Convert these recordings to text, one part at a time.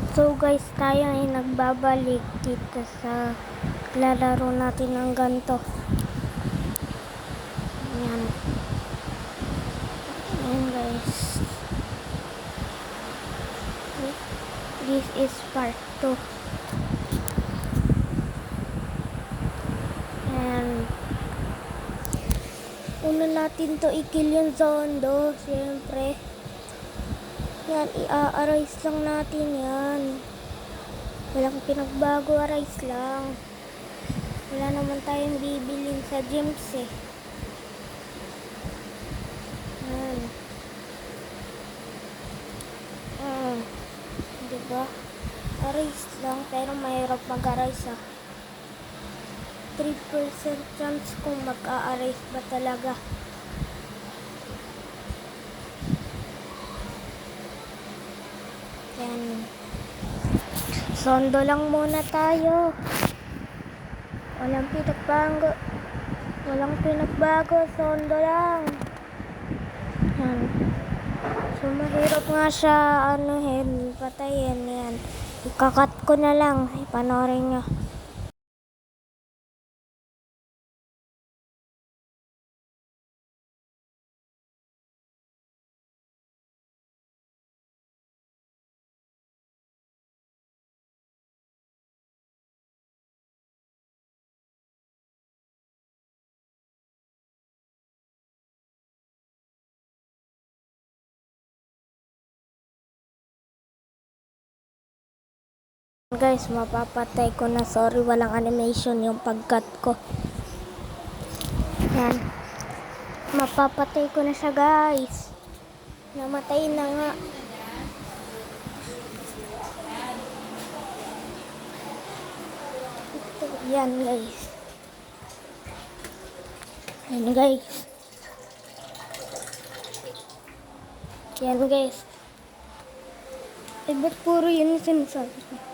So guys, tayo ay nagbabalik dito sa lalaro natin ng ganto. Ayan. Ayan guys. This is part 2. And una natin to i-kill yung zondo, siyempre. Yan, i-arise lang natin yan. Walang pinagbago, arise lang. Wala naman tayong bibilin sa gyms eh. Yan. Diba? Arise lang, pero mahirap mag-arise ah. 3% chance kung mag-a-arise ba talaga. Yan. Sondo lang muna tayo. Walang pinagbago. Sondo lang. Yan. So, mahirap nga siya, patayin. Yan. Ikakat ko na lang. Ipanoorin nyo. Guys, mapapatay ko na. Sorry, walang animation yung pagkat ko. Yan. Mapapatay ko na siya, guys. Namatay na nga. Yan, guys. Yan, guys. Yan, guys. Ba't puro yun yung sinasabi?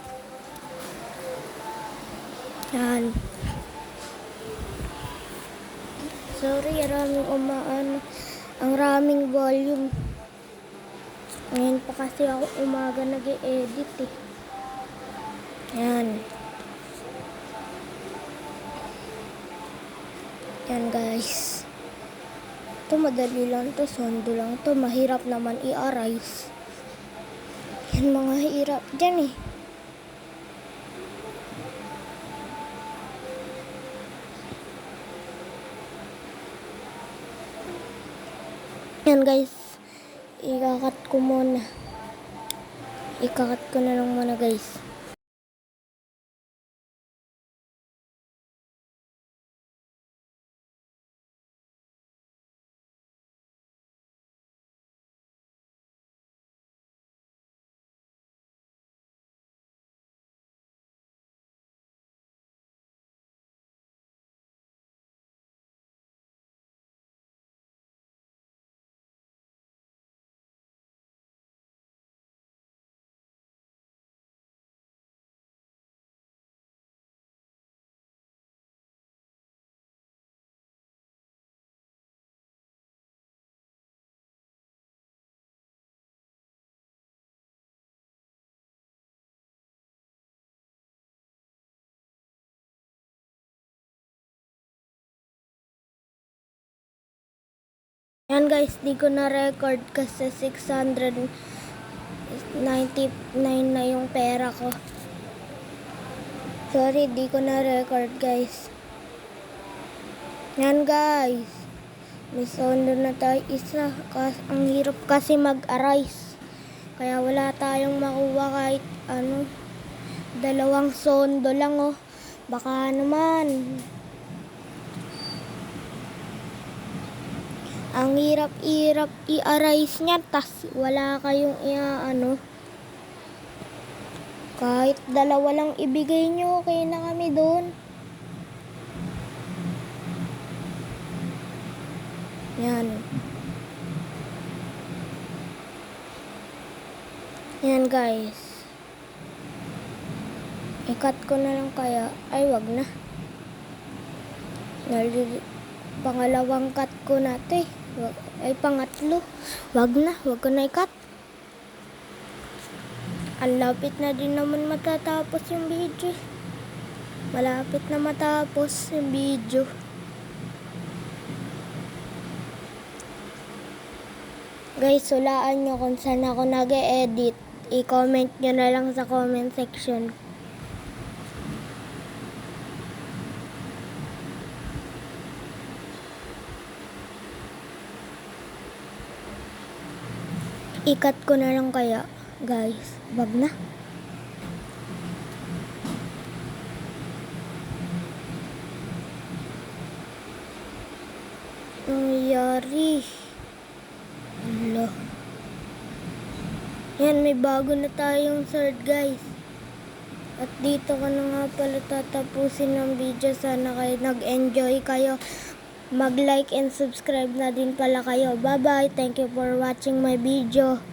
Yan. Sorry, ang raming volume. Ngayon pa kasi ako umaga nag-e-edit eh. Yan. Yan guys. Ito madali lang to, sondo lang to. Mahirap naman i-arise. Yan mga hirap dyan eh. Yan guys, ikakat ko muna. Ikakat ko na lang muna guys. Yan guys, di ko na record kasi 699 na yung pera ko. Sorry, di ko na record guys. Yan guys, may sondo na tayo isa. Ang hirap kasi mag-arise. Kaya wala tayong makuha kahit dalawang sondo lang oh. Baka naman. Ang hirap i-arise niya, tas wala kayong kahit dalawa lang ibigay nyo, okay na kami doon. Yan. Yan guys. Ikat ko na lang kaya. Ay, wag na. Pangalawang cut ko na ito eh. Ay, pangatlo. Wag ko na ikat. Ang lapit na din naman matatapos yung video. Malapit na matapos yung video. Guys, hulaan nyo kung saan ako nag-e-edit. I-comment nyo na lang sa comment section. Ikat ko na lang kaya, guys. Wag na. Nangyari. Hala. Yan, may bago na tayong sword, guys. At dito ko na nga pala tatapusin ng video. Sana kayo nag-enjoy kayo. Mag-like and subscribe na din pala kayo. Bye-bye. Thank you for watching my video.